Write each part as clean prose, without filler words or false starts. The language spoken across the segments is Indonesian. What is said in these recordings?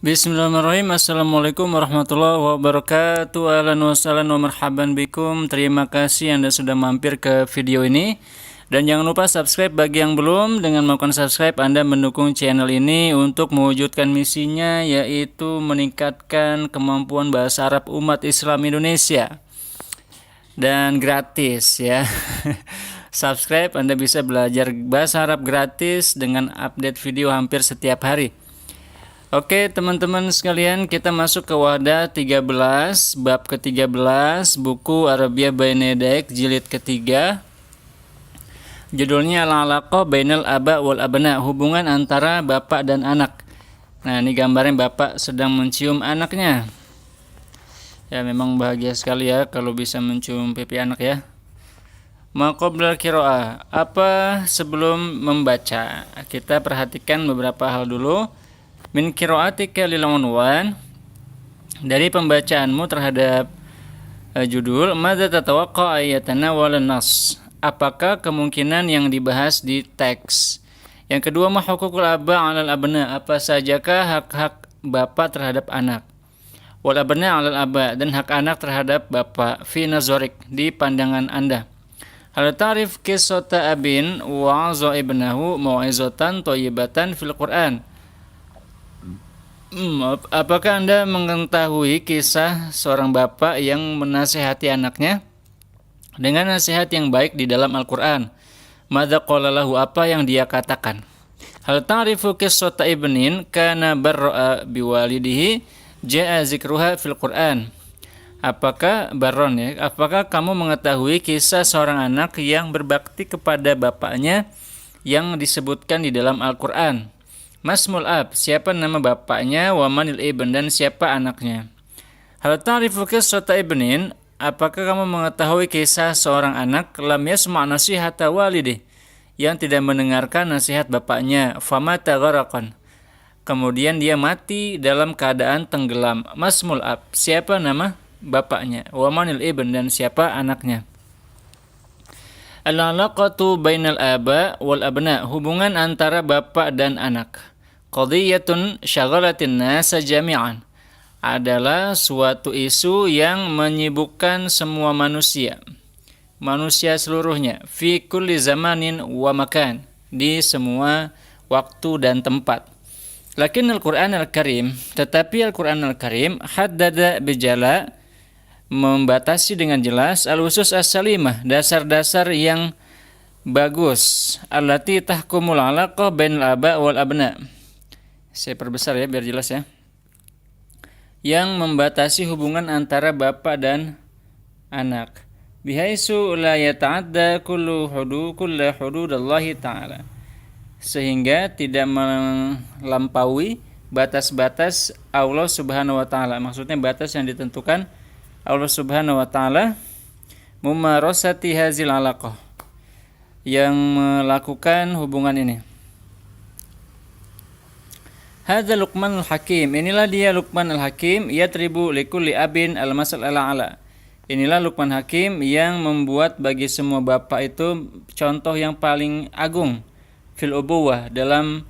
Bismillahirrahmanirrahim. Assalamualaikum warahmatullahi wabarakatuh. Ahlan wa sahlan wa marhaban bikum. Terima kasih Anda sudah mampir ke video ini. Dan jangan lupa subscribe bagi yang belum. Dengan melakukan subscribe Anda mendukung channel ini untuk mewujudkan misinya, yaitu meningkatkan kemampuan bahasa Arab umat Islam Indonesia. Dan gratis ya. Subscribe, Anda bisa belajar bahasa Arab gratis dengan update video hampir setiap hari. Oke teman-teman sekalian, kita masuk ke Wahdah 13, bab ke-13, buku Arabia Bainedek, jilid ketiga. Judulnya Al-Alaqah Bainal Aba wal Abna, hubungan antara bapak dan anak. Nah, ini gambarnya bapak sedang mencium anaknya. Ya, memang bahagia sekali ya kalau bisa mencium pipi anak ya. Maqablal qiraah, apa sebelum membaca? Kita perhatikan beberapa hal dulu. Min qiraatika lil unwan, dari pembacaanmu terhadap judul, madza tatawaqqa ayatanawal nas, apakah kemungkinan yang dibahas di teks. Yang kedua, ma huququl aba 'alal abna, apa sajakah hak-hak bapak terhadap anak. Wal abna 'alal aba, dan hak anak terhadap bapak, fi nazarik, di pandangan Anda. Hal ta'rif qissata abin wa'aza ibnahu mau'izatan thayyibatan fil Qur'an. Apakah Anda mengetahui kisah seorang bapak yang menasihati anaknya dengan nasihat yang baik di dalam Al-Quran? Madza qala lahu, apa yang dia katakan? Hal ta'rifu qissata ibnin kana barra'a biwalidihi ja'a zikruha fil Quran. Apakah baron ya? Apakah kamu mengetahui kisah seorang anak yang berbakti kepada bapaknya yang disebutkan di dalam Al-Quran? Masmul ab, siapa nama bapaknya, wa manil ibn, dan siapa anaknya. Hal ta'rifu qissata ibnin, apakah kamu mengetahui kisah seorang anak lam yasma' nasihata walidih, yang tidak mendengarkan nasihat bapaknya, famata gharaqan, kemudian dia mati dalam keadaan tenggelam. Masmul ab, siapa nama bapaknya, wa manil ibn, dan siapa anaknya. Al-alaqatu bainal aba wal abna, hubungan antara bapak dan anak. Qadiyatun syagalatin nasa jami'an, adalah suatu isu yang menyibukkan semua manusia seluruhnya, fi kulli zamanin wa makan, di semua waktu dan tempat. Lakin Al-Quran Al-Karim, tetapi Al-Quran Al-Karim haddada bijala, membatasi dengan jelas, al-usus as-salimah, dasar-dasar yang bagus, allati tahkumul alaqah bainal aba wal abna. Saya perbesar ya biar jelas ya. Yang membatasi hubungan antara bapak dan anak. Bihaisu la yata'adda kullu hududallahi ta'ala, sehingga tidak melampaui batas-batas Allah Subhanahu wa taala. Maksudnya batas yang ditentukan Allah Subhanahu wa taala. Mumarasati hazil alaqah, yang melakukan hubungan ini. Hadza Luqman al-Hakim, inilah dia Luqman al-Hakim, yatribu likulli abin al-masal ala. Inilah Luqman Hakim yang membuat bagi semua bapak itu contoh yang paling agung fil ubuwah, dalam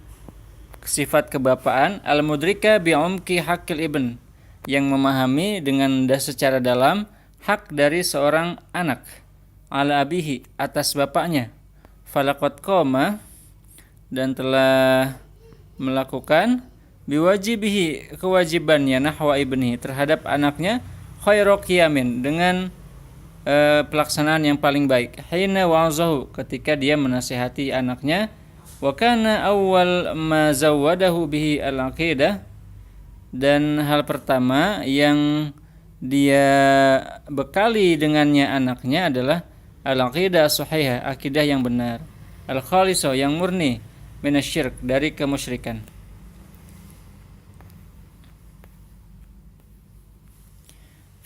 sifat kebapaan, al-mudrika bi'umki haqqil ibn, yang memahami dengan secara dalam hak dari seorang anak, ala abihi, atas bapaknya, falaqad qama, dan telah melakukan, biwajibihi, kewajibannya, nahwa ibnihi, terhadap anaknya, khairu qiyamin, dengan pelaksanaan yang paling baik, hina wa'azahu, ketika dia menasihati anaknya, wa kana awwal ma zawwadahu bihi al-aqidah, dan hal pertama yang dia bekali dengannya anaknya adalah al-aqidah sahihah, akidah yang benar, al-khalisah, yang murni, minasyirk, dari kemusyrikan.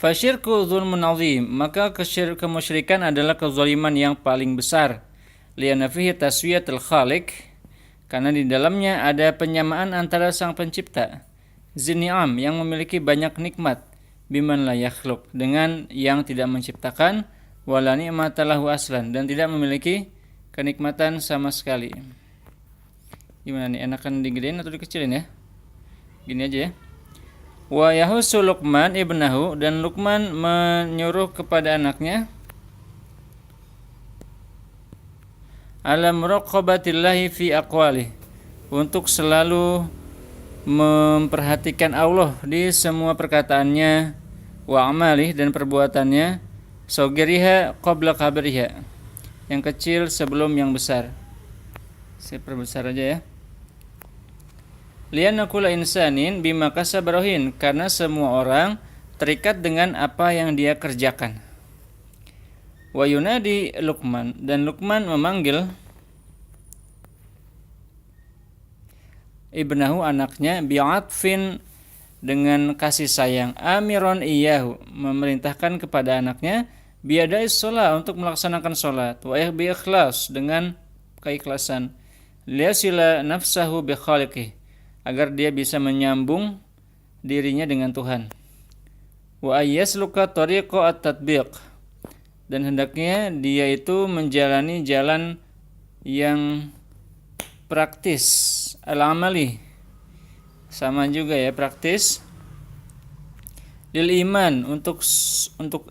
Fasyirku zulmun azim, maka kemusyrikan adalah kezaliman yang paling besar. Lianna fihi taswiyatul khaliq, karena di dalamnya ada penyamaan antara sang pencipta, zini'am, yang memiliki banyak nikmat, biman la yakhluq, dengan yang tidak menciptakan, wala ni'mata lahu aslan, dan tidak memiliki kenikmatan sama sekali. Gimana nih, enakan digedein atau dikecilin ya? Gini aja ya. Wa yahussu Luqman ibnahu, dan Luqman menyuruh kepada anaknya ala muraqabatillahi fi aqwalih, untuk selalu memperhatikan Allah di semua perkataannya, wa amalih, dan perbuatannya, sogiriha qabla kabiriha, yang kecil sebelum yang besar. Saya perbesar aja ya. Lianna kulla insanin bima kasaba rahin, karena semua orang terikat dengan apa yang dia kerjakan. Wa yunadi Luqman, dan Luqman memanggil ibnahu, anaknya, bi'atfin, dengan kasih sayang, amiron iyahu, memerintahkan kepada anaknya, biadais sholat, untuk melaksanakan sholat, wa bi ikhlas, dengan keikhlasan, liyasila nafsahu bi khaliqih, agar dia bisa menyambung dirinya dengan Tuhan, wa ayyasluka tariqa at-tatbiq, dan hendaknya dia itu menjalani jalan yang praktis, al-amali, sama juga ya, praktis, lil iman, untuk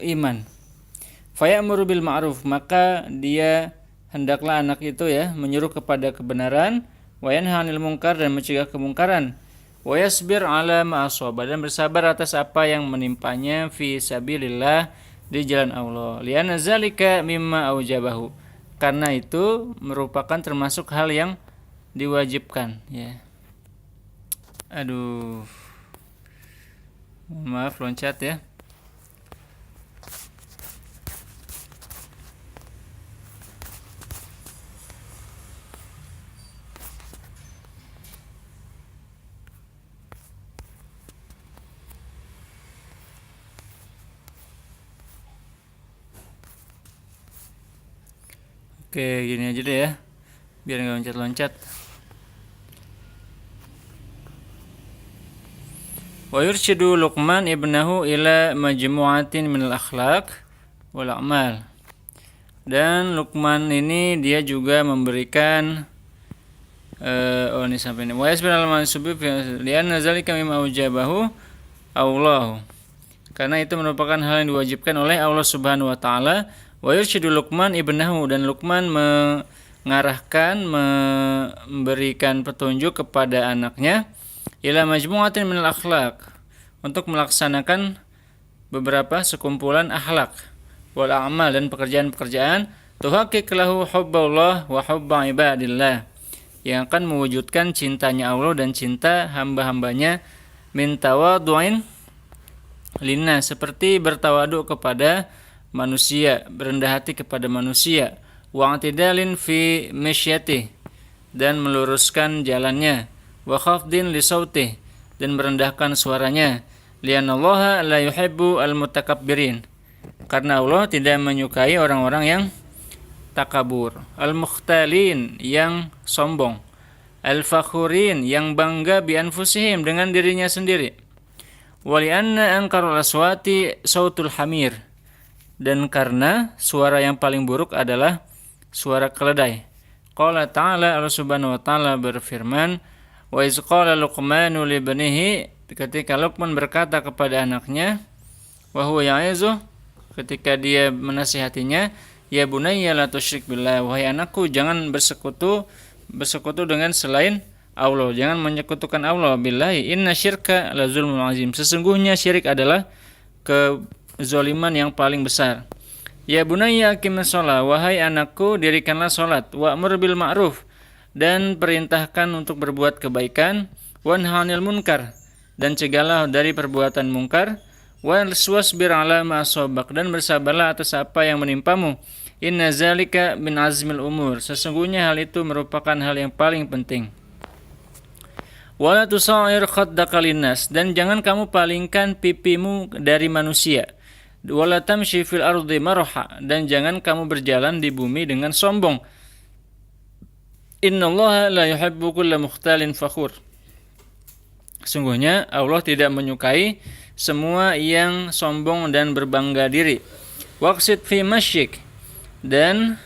iman, fayamuru bil ma'ruf, maka dia hendaklah anak itu ya menyuruh kepada kebenaran, wa yanha 'anil munkar, dan mencegah kemungkaran, wa yasbir 'ala ma asaba, dan bersabar atas apa yang menimpanya, fi sabilillah, di jalan Allah, li'anna zalika mimma aujabahu, karena itu merupakan termasuk hal yang diwajibkan ya. Aduh, maaf loncat ya. Oke, gini aja deh ya, biar nggak loncat-loncat. Wa yurshidu Luqman ibnahu ila majmu'atin minal akhlaq wal a'mal, dan Luqman ini dia juga memberikan ini sampai ini, wa yasbir al mansubib lianna zalika mimma ujabahu Allah, karena itu merupakan hal yang diwajibkan oleh Allah Subhanahu wa taala. Wa yurshidu Luqman ibnahu, dan Luqman mengarahkan, memberikan petunjuk kepada anaknya, ila majmu'atin minal akhlaq, untuk melaksanakan beberapa sekumpulan akhlak, wal a'mal, dan pekerjaan-pekerjaan, tuhaqqiq lahu hubballah wa hubba ibadillah, yang akan mewujudkan cintanya Allah dan cinta hamba-hambanya, min tawadhu'in linna, seperti bertawaduk kepada manusia, berendah hati kepada manusia, wa i'tidalin fi masyatih, dan meluruskan jalannya, wa khafdin li sautih, dan merendahkan suaranya, li'annallaha la yuhibbu al-mutakabbirin, karena Allah tidak menyukai orang-orang yang takabur, al-mukhtalin, yang sombong, al-fakhurin, yang bangga bi anfusihim, dengan dirinya sendiri, wa li'anna ankarul aswati sautul hamir, dan karena suara yang paling buruk adalah suara keledai. Qala ta'ala, Allah Subhanahu wa taala berfirman, wa iz qala Luqmanu li ibnihi, ketika Luqman berkata kepada anaknya, wa huwa ya'izuh, ketika dia menasihatinya, ya bunayya la tusyrik billah, wahai anakku, jangan bersekutu dengan selain Allah, jangan menyekutukan Allah, billahi inna syirka la zulmun azim, sesungguhnya syirik adalah kezaliman yang paling besar. Ya bunayya aqimis shalah, wahai anakku, dirikanlah salat, wa'mur bil ma'ruf, dan perintahkan untuk berbuat kebaikan, wanha 'anil munkar, dan cegahlah dari perbuatan mungkar, wasbir 'ala ma asabak, dan bersabarlah atas apa yang menimpamu, inna zalika min azmil umur, sesungguhnya hal itu merupakan hal yang paling penting. Wala tusa'ir khaddaka linnas, dan jangan kamu palingkan pipimu dari manusia. Wala tamshi fil ardi marha, dan jangan kamu berjalan di bumi dengan sombong. Innallaha la yuhibbu kulla mukhtalin fakhur, sungguhnya Allah tidak menyukai semua yang sombong dan berbangga diri. Waqsid fi masyik, dan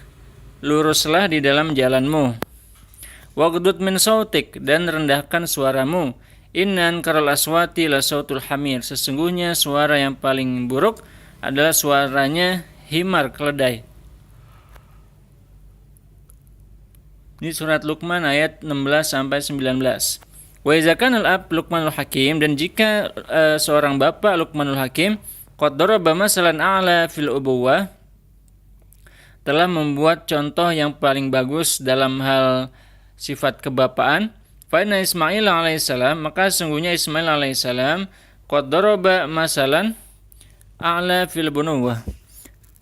luruslah di dalam jalanmu. Waqdud min sautik, dan rendahkan suaramu. Inna ankaral aswati la sautul hamir. Sesungguhnya suara yang paling buruk adalah suaranya himar keledai. Ini surat Luqman ayat 16 sampai 19. Wa iza kana al-ab Luqmanul Hakim, dan jika seorang bapak Luqmanul Hakim qad daraba masalan a'la fil ubuwah, telah membuat contoh yang paling bagus dalam hal sifat kebapaan, fa inna Ismail alaihissalam, maka sungguhnya Ismail alaihissalam qad daraba masalan a'la fil bunuwah.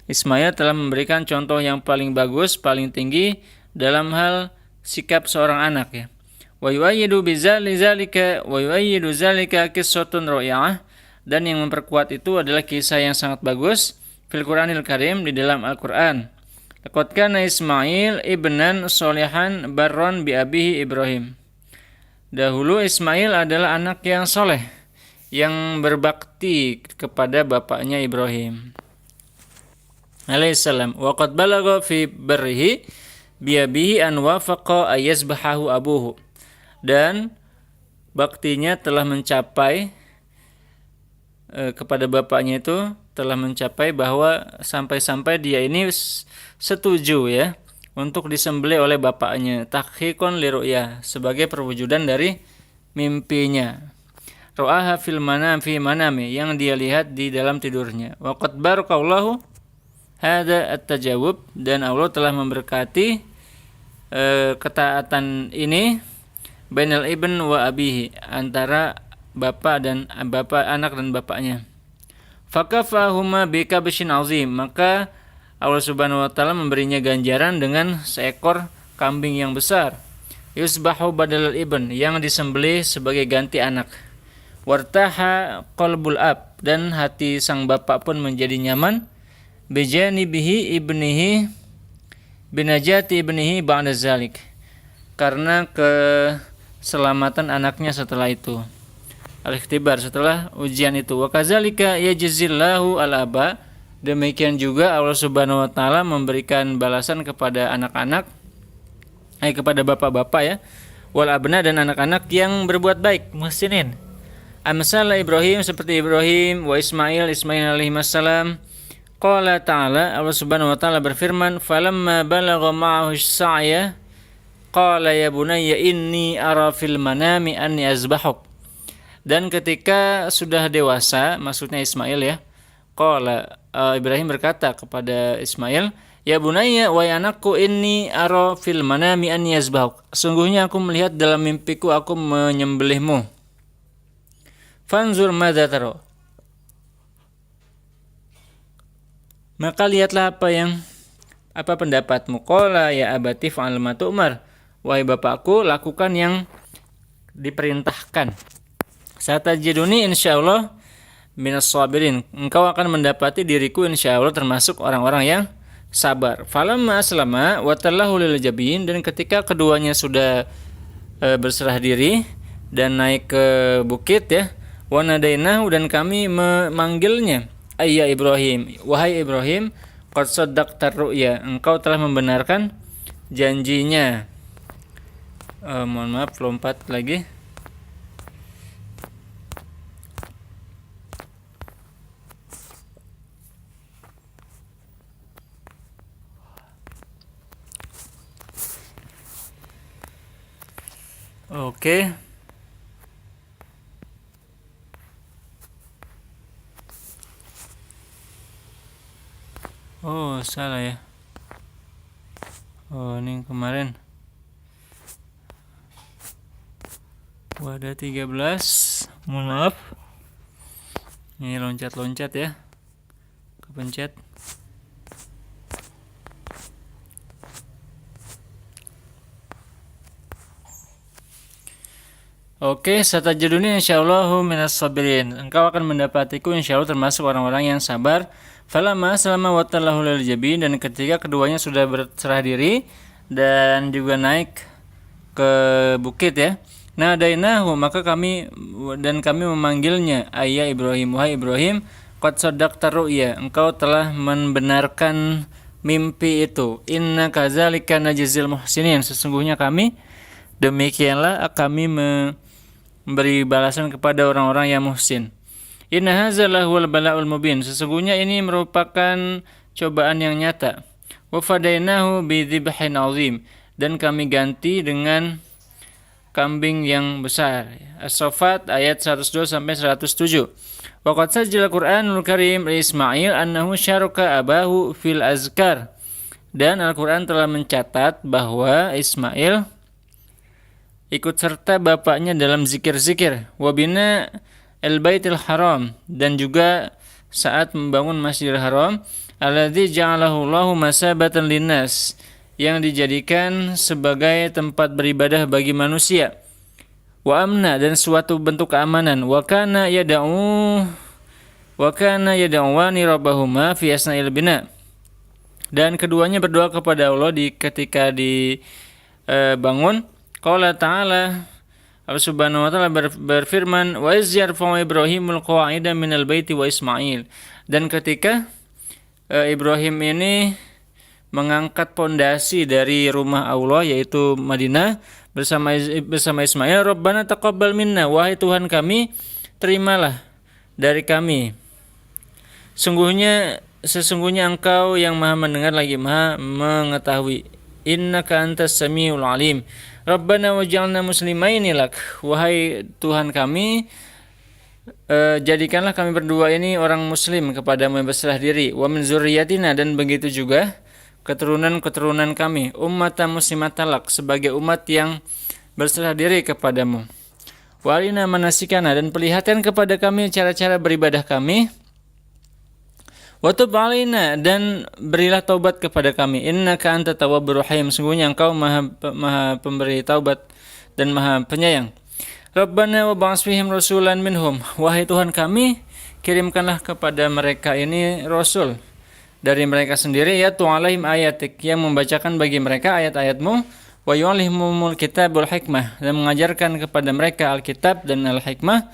Ismail telah memberikan contoh yang paling bagus, paling tinggi dalam hal sikap seorang anak, ya. Wa yu'ayyidu bizalika wa yu'ayyidu zalika qissatun ra'i'ah, dan yang memperkuat itu adalah kisah yang sangat bagus fil Qur'anil Karim, di dalam Al-Qur'an. Laqad kana Ismail ibnan sholihan barron bi abihi Ibrahim. Dahulu Ismail adalah anak yang soleh, yang berbakti kepada bapaknya Ibrahim alaihissalam. Wa qad balagha fi barrihi bi abihi an wafaqa ayazbahahu abuhu. Dan baktinya telah mencapai kepada bapaknya itu telah mencapai bahwa sampai-sampai dia ini setuju, ya, untuk disembelih oleh bapaknya, tahqiqan li ru'ya, sebagai perwujudan dari mimpinya. Ra'aha fil manam fi manami, yang dia lihat di dalam tidurnya. Wa qad barakallahu hada at-tajawub, dan Allah telah memberkati ketaatan ini bainal ibn wa abihi, antara anak dan bapaknya. Fakafahuma bikabshin azim, maka Allah Subhanahu wa taala memberinya ganjaran dengan seekor kambing yang besar. Yusbahu badal ibn, yang disembelih sebagai ganti anak. Wartaha qalbul ab, dan hati sang bapak pun menjadi nyaman. Bijanibihi ibnihi binajati ibnihi ba'da zalik, karena keselamatan anaknya setelah itu. Al-ikhtibar, setelah ujian itu. Wa kadzalika yajzillahu al-aba, demikian juga Allah Subhanahu wa taala memberikan balasan kepada anak-anak, kepada bapak-bapak, ya, wal abna, dan anak-anak yang berbuat baik, muhsinin. Amsal Ibrahim, seperti Ibrahim, wa Ismail alaihi wassalam. Qala ta'ala, Allah Subhanahu wa taala berfirman, falamma balagha ma'ahu as-sa'ya qala ya bunayya inni ara fil manami anni azbahuk. Dan ketika sudah dewasa, maksudnya Ismail, ya, qala, Ibrahim berkata kepada Ismail, ya bunayya, wahai anakku, inni ara fil manami anni azbahuk, sungguhnya aku melihat dalam mimpiku aku menyembelihmu. Fanzur madza tara, maka lihatlah apa pendapatmu. Qala ya abati fa'al ma tu'mar, wahai bapakku, lakukan yang diperintahkan. Satajiduni insyaallah minas sabirin, engkau akan mendapati diriku insyaallah termasuk orang-orang yang sabar. Falamma aslama wa tallahu lil jabin, dan ketika keduanya sudah berserah diri dan naik ke bukit, ya, wa nadainahu, dan kami memanggilnya, ayya Ibrahim, wahai Ibrahim, qad saddaqtar ru'ya, engkau telah membenarkan janjinya. Mohon maaf, lompat lagi. Oke. Oh, salah, ya. Oh, ini kemarin. Wadah 13. Mohon maaf. Ini loncat-loncat, ya. Kepencet. Oke, satajiduni insyaallahu minas sabirin, engkau akan mendapatiku insyaallah termasuk orang-orang yang sabar. Falamma selama watallahu lil jabin, dan ketika keduanya sudah berserah diri dan juga naik ke bukit, ya, nadainahu, maka kami memanggilnya, ayya Ibrahim, wahai Ibrahim, qad saddaqta ru'ya, engkau telah membenarkan mimpi itu. Inna kadzalika najzil muhsinin, sesungguhnya kami demikianlah kami memberi balasan kepada orang-orang yang muhsin. Inna hadza lahuwal bala'ul mubin. Sesungguhnya ini merupakan cobaan yang nyata. Wa fadainahu bidzibhin 'azim. Dan kami ganti dengan kambing yang besar. As-Saffat ayat 102 sampai 107. Wa qad sajjala Al-Qur'anul Karim li Ismail annahu syaraka abahu fil azkar. Dan Al-Qur'an telah mencatat bahwa Ismail ikut serta bapaknya dalam zikir-zikir. Wa bina al-Baitul Haram, dan juga saat membangun Masjidil Haram, alladzi ja'alahu Allahu masabatan linnas, yang dijadikan sebagai tempat beribadah bagi manusia. Wa amna, dan suatu bentuk keamanan. Wa kana yad'uwani rabbahuma fi asna'il bina. Dan keduanya berdoa kepada Allah ketika dibangun. Qala ta'ala, Allah Subhanahu wa taala berfirman, wa iz yarfa'u Ibrahimul qawa'ida minal baiti wa Ismail. Dan ketika Ibrahim ini mengangkat pondasi dari rumah Allah, yaitu Madinah, bersama Ismail, Rabbana taqabbal minna, wahai Tuhan kami, terimalah dari kami. Sesungguhnya Engkau yang Maha mendengar lagi Maha mengetahui. Innaka antas samiul alim. Rabbana waj'alna muslimaini lak, wahai Tuhan kami, jadikanlah kami berdua ini orang muslim kepadamu yang berserah diri. Wa min zurriyatina, dan begitu juga keturunan kami, ummatan muslimatan lak, sebagai umat yang berserah diri kepadamu. Wa arina manasikana, dan perlihatkan kepada kami cara-cara beribadah kami. Wa tub alaina, dan berilah taubat kepada kami. Innaka antat tawwabur rahim, sungguhnya Engkau maha pemberi taubat dan maha penyayang. Rabbana wa ba'ats fihim rasulan minhum, wahai Tuhan kami, kirimkanlah kepada mereka ini rasul dari mereka sendiri, yaitu alaihim ayatik, yang membacakan bagi mereka ayat-ayatmu, wa yu'allimumul kitab wal hikmah, dan mengajarkan kepada mereka alkitab dan al-hikmah,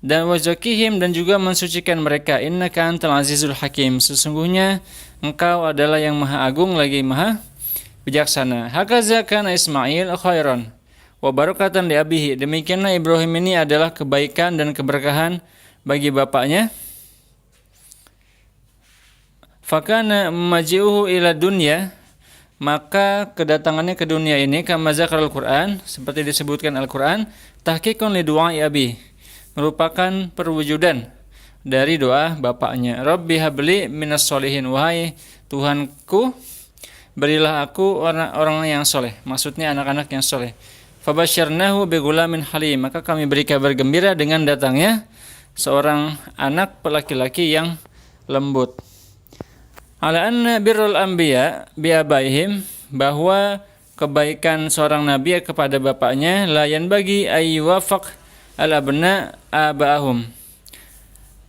dan wazakihim, dan juga mensucikan mereka. Innaka antal azizul hakim, sesungguhnya Engkau adalah yang maha agung lagi maha bijaksana. Hakaza kana Ismail khairan wa barakatan li abihi, demikianlah Ibrahim ini adalah kebaikan dan keberkahan bagi bapaknya. Fakana maji'uhu ila dunya, maka kedatangannya ke dunia ini, kama zakar Al-Quran, seperti disebutkan Al-Quran, tahqiqun li du'ai abi, merupakan perwujudan dari doa bapaknya. Rabbi habli minas solihin, wahai Tuhanku, berilah aku orang-orang yang soleh, maksudnya anak-anak yang soleh. Fabasyarnahu bigulamin halim, maka kami beri kabar gembira dengan datangnya seorang anak laki-laki yang lembut. Ala anna birrul anbiya biabaihim, bahwa kebaikan seorang nabi kepada bapaknya, layan bagi ayyuwafaq al-abna abahum,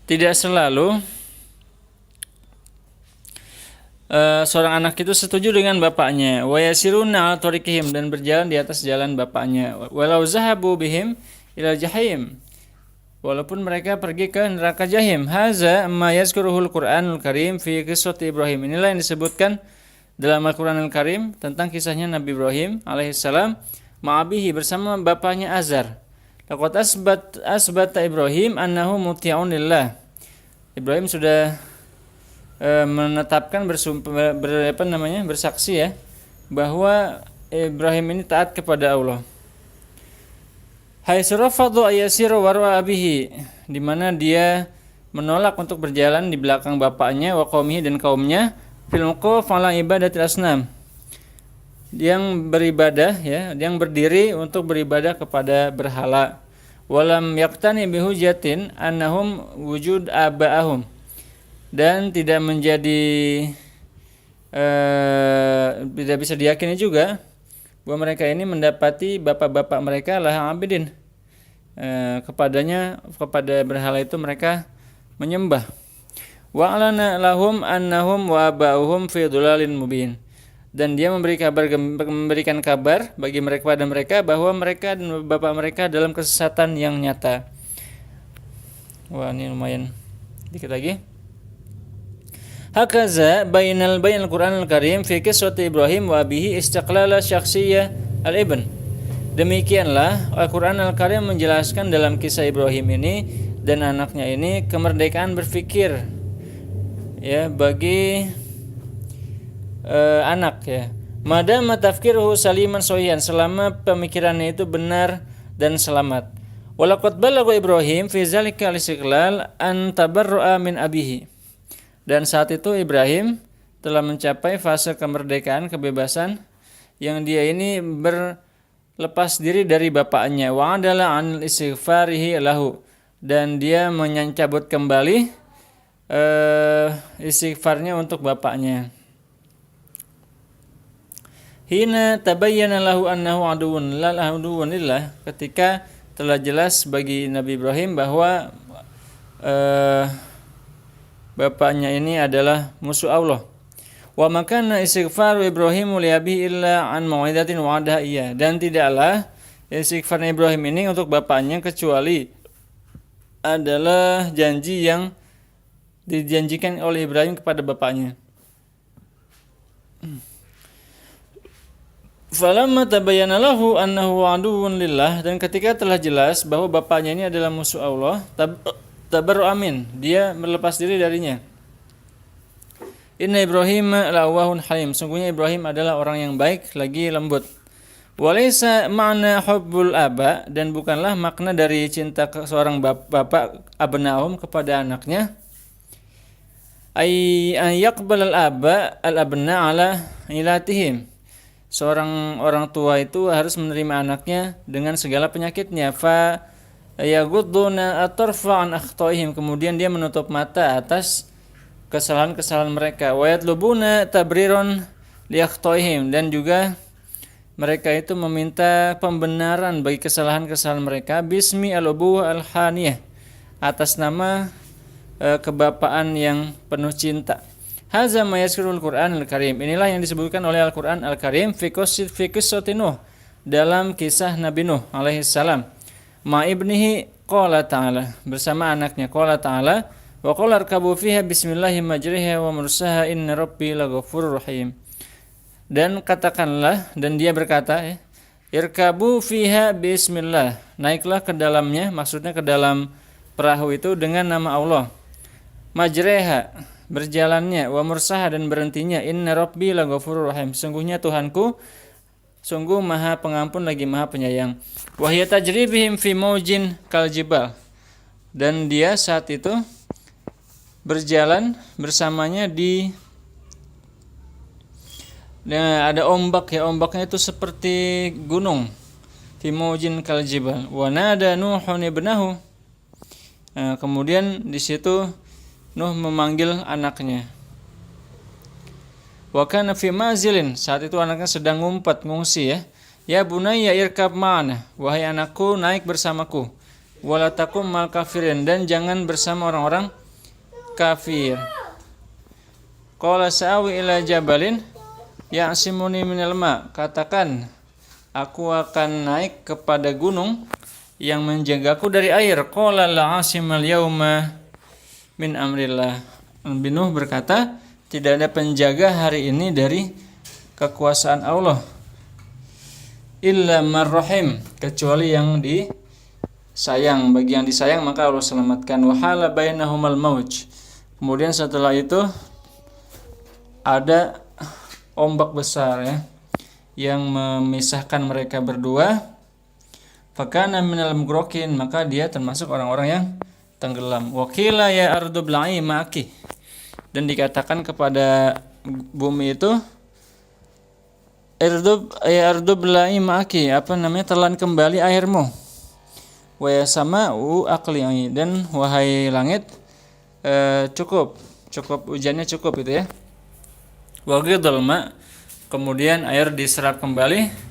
tidak selalu seorang anak itu setuju dengan bapaknya. Wa yasiruna ala tariqihim, dan berjalan di atas jalan bapaknya. Walau zahabu bihim ila jahim, walaupun mereka pergi ke neraka jahim. Haza ma yazkuruhul Qur'anul Karim fi qissati Ibrahim, inilah yang disebutkan dalam Al-Qur'anul Karim tentang kisahnya Nabi Ibrahim alaihissalam ma'abihi, bersama bapaknya Azar. Laqad asbata Ibrahim annahu muti'un lillah. Ibrahim sudah menetapkan bersaksi ya, bahwa Ibrahim ini taat kepada Allah. Haitsu rafadha ayasiru warwa abihi, di mana dia menolak untuk berjalan di belakang bapaknya, wa qaumihi, dan kaumnya, fil muqaf ala ibadatil asnam, yang beribadah ya, yang berdiri untuk beribadah kepada berhala. Walam yaqtani bihujatin annahum wujud abaahum, dan tidak tidak bisa diyakini juga bahwa mereka ini mendapati bapak-bapak mereka lah abidin, kepada berhala itu mereka menyembah. Wa alana lahum annahum wa abauhum fi dhulalin mubin, dan dia memberikan kabar bagi mereka, pada mereka, bahwa mereka dan bapak mereka dalam kesesatan yang nyata. Wah, ini lumayan dikit lagi. Hakaza bainal Qur'anul Karim fi qissati Ibrahim wa abihi istiqlala syakhsiyah al-ibn. Demikianlah Al-Quran Al-Karim menjelaskan dalam kisah Ibrahim ini dan anaknya ini kemerdekaan berpikir ya bagi anak ya. Madama tafkiruhu saliman sohian, selama pemikirannya itu benar dan selamat. Walaqad balagha Ibrahim fi zalika al-istiqlal an tabarra'a min abihi. Dan saat itu Ibrahim telah mencapai fase kemerdekaan, kebebasan yang dia ini berlepas diri dari bapaknya. Wa adala an istighfarihi lahu, dan dia mencabut kembali istighfarnya untuk bapaknya. Hina tabayyana lahu annahu aduwwun lillah, ketika telah jelas bagi Nabi Ibrahim bahwa bapaknya ini adalah musuh Allah. Wa makana istighfaru Ibrahim li abihi illa an mau'idatin wa'adaha iya, dan tidaklah istighfar Ibrahim ini untuk bapaknya kecuali adalah janji yang dijanjikan oleh Ibrahim kepada bapaknya. Falamma tabayyana lahu annahu aduwwun lillah, dan ketika telah jelas bahwa bapaknya ini adalah musuh Allah, tabarru amin, dia berlepas diri darinya. Inna Ibrahim la'awahun halim, sungguhnya Ibrahim adalah orang yang baik lagi lembut. Walaysa ma'na hubbul aba, dan bukanlah makna dari cinta seorang bapak abna'um kepada anaknya ay yaqbal al-aba al-abna ala ilatihim. Seorang orang tua itu harus menerima anaknya dengan segala penyakitnya. Fa yagudduna atarfa an akhtaihim, kemudian dia menutup mata atas kesalahan-kesalahan mereka. Wa yatlubuna tabriron li akhtaihim, dan juga mereka itu meminta pembenaran bagi kesalahan-kesalahan mereka bismi al-ubuwah al-haniyah, atas nama kebapaan yang penuh cinta. Hadza ma yazkurul Qur'an al-Karim, inilah yang disebutkan oleh Al-Qur'an Al-Karim fi qissati Nuh, dalam kisah Nabi Nuh alaihi salam. Ma ibnihi qala ta'ala, bersama anaknya. Qala ta'ala wa qala arkabu fiha bismillahi majriha wa mursaha inna rabbi laghafurur rahim. Dan katakanlah, dan dia berkata irkabu fiha bismillah, naiklah ke dalamnya, maksudnya ke dalam perahu itu dengan nama Allah. Majreha, berjalannya, wa mursaha, dan berhentinya. Inna rabbi laghafurur rahim, sungguhnya Tuhanku sungguh maha pengampun lagi maha penyayang. Wa hiya tajri bihim fi maujin kal jibal, dan dia saat itu berjalan bersamanya di ada ombak ya, ombaknya itu seperti gunung. Fi maujin kal jibal. Wa nada Nuhun ibnahu, kemudian di situ Nuh memanggil anaknya. Wa kana fi mazilin, saat itu anaknya sedang ngungsi ya. Ya bunayya irkab ma'ana, wahai anakku naik bersamaku. Wala takum mal kafirin, dan jangan bersama orang-orang kafir. Qala sa'awi ila jabalin ya'simuni minal ma, katakan aku akan naik kepada gunung yang menjagaku dari air. Qala la 'asimal yauma min amrillah. Nabi Nuh berkata, tidak ada penjaga hari ini dari kekuasaan Allah. Illa marrahim, kecuali yang disayang. Bagi yang disayang maka Allah selamatkan. Wahala bainahumal mauj, kemudian setelah itu ada ombak besar ya, yang memisahkan mereka berdua. Fakana minal mughroqin, maka dia termasuk orang-orang yang tenggelam. Wakila ya ardu bla'i ma'aki, dan dikatakan kepada bumi itu ardu bla'i ma'aki, telan kembali airmu. Wa ya sama'u aqli'i, dan wahai langit cukup hujannya cukup itu ya. Wa ghidal ma, kemudian air diserap kembali.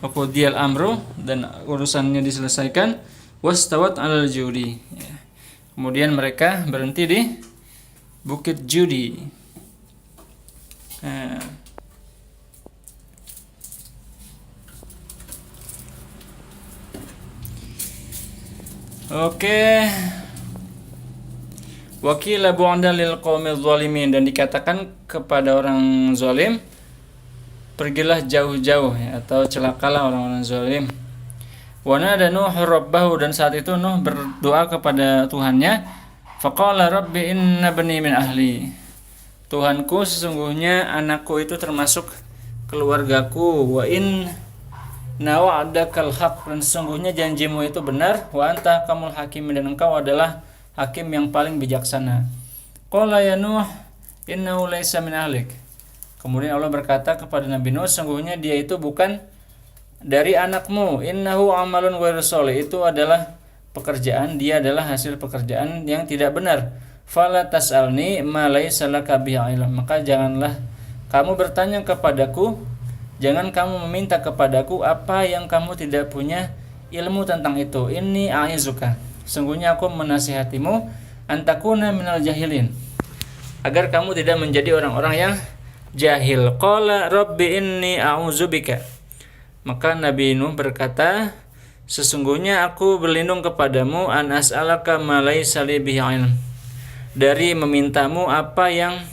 Wa qudiyal amru, dan urusannya diselesaikan. Wastawat 'alal judi, kemudian mereka berhenti di Bukit Judi. Oke. Wakila bu'dan lil qaumil zalimin, dan dikatakan kepada orang zalim, pergilah jauh-jauh ya, atau celakalah orang-orang zalim. Wa nada Nuh rabbahu, dan saat itu Nuh berdoa kepada Tuhannya. Faqala rabbi inna bani min ahli. Tuhanku, sesungguhnya anakku itu termasuk keluargaku. Wa in wa'adakal haq, dan sesungguhnya janjimu itu benar. Wa anta kamul hakim, dan engkau adalah hakim yang paling bijaksana. Qala ya Nuh innahu laysa min ahlik. Kemudian Allah berkata kepada Nabi Nuh, sesungguhnya dia itu bukan dari anakmu. Innahu amalun ghairu sholih, itu adalah pekerjaan, dia adalah hasil pekerjaan yang tidak benar. Fala tas'alni ma laysa laka bihi ilm, maka janganlah kamu bertanya kepadaku, jangan kamu meminta kepadaku apa yang kamu tidak punya ilmu tentang itu. Inni a'izuka, sungguhnya aku menasihatimu, antakuna minal jahilin, agar kamu tidak menjadi orang-orang yang jahil. Qala rabbi inni a'udzubika, maka Nabi Nuh berkata, sesungguhnya aku berlindung kepadamu, an as'alaka ma laysa li bihi ilm, dari memintamu apa yang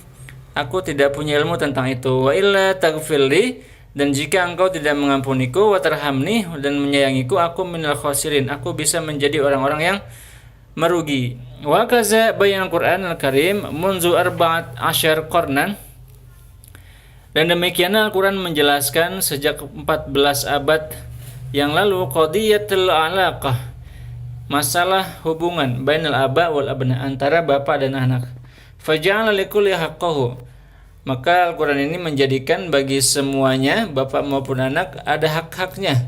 aku tidak punya ilmu tentang itu. Wa illa taghfirli, dan jika engkau tidak mengampuniku, wa tarhamni, dan menyayangiku, aku minal khasirin, aku bisa menjadi orang-orang yang merugi. Wa kaza bayan Al-Qur'an Al-Karim munzu arba'at asyar qarnan, dan demikianlah Al-Quran menjelaskan sejak 14 abad yang lalu qadiyatul alaqah, masalah hubungan bainal aba wal abna, antara bapak dan anak. Faja'ala likulli haqqahu, maka Al-Quran ini menjadikan bagi semuanya, bapak maupun anak, ada hak-haknya.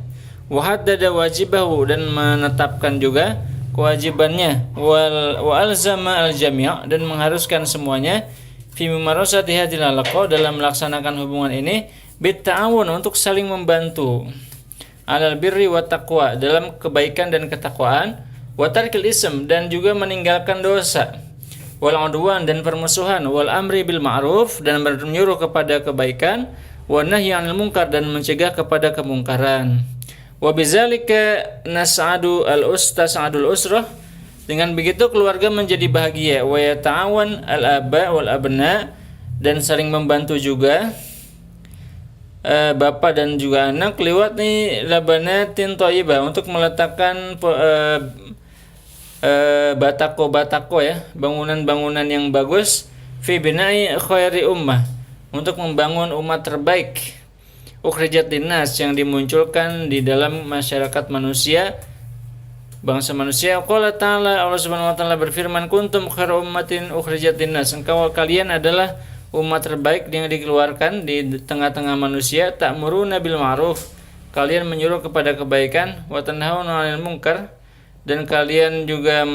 Wa haddada wajibahu, dan menetapkan juga kewajibannya. Wa alzama al-jami', dan mengharuskan semuanya fi mumarasati hadhil alaqah, dalam melaksanakan hubungan ini, bitta'awun, untuk saling membantu, alal birri wa taqwa, dalam kebaikan dan ketakwaan, wa tarkil ism, dan juga meninggalkan dosa, wal udwan, dan permusuhan, wal amri bil ma'ruf, dan menyuruh kepada kebaikan, wa nahyi 'anil munkar, dan mencegah kepada kemungkaran. Wa bizalika nas'adu al-ustas'adul usrah, dengan begitu keluarga menjadi bahagia. Wa yata'awan al-aba wal abna, dan saling membantu juga bapak dan juga anak, liwat nih labanatin thayyibah, untuk meletakkan batako ya, bangunan-bangunan yang bagus, fi bina'i khairi ummah, untuk membangun umat terbaik, ukhrijat linnas, yang dimunculkan di dalam masyarakat manusia, bangsa manusia. Qala ta'ala, Allah Subhanahu wa taala berfirman, kuntum khairu ummatin ukhrijat linnas, kalian adalah umat terbaik yang dikeluarkan di tengah-tengah manusia. Ta'muruna bil ma'ruf, kalian menyuruh kepada kebaikan, wa tanhauna 'anil munkar, dan kalian juga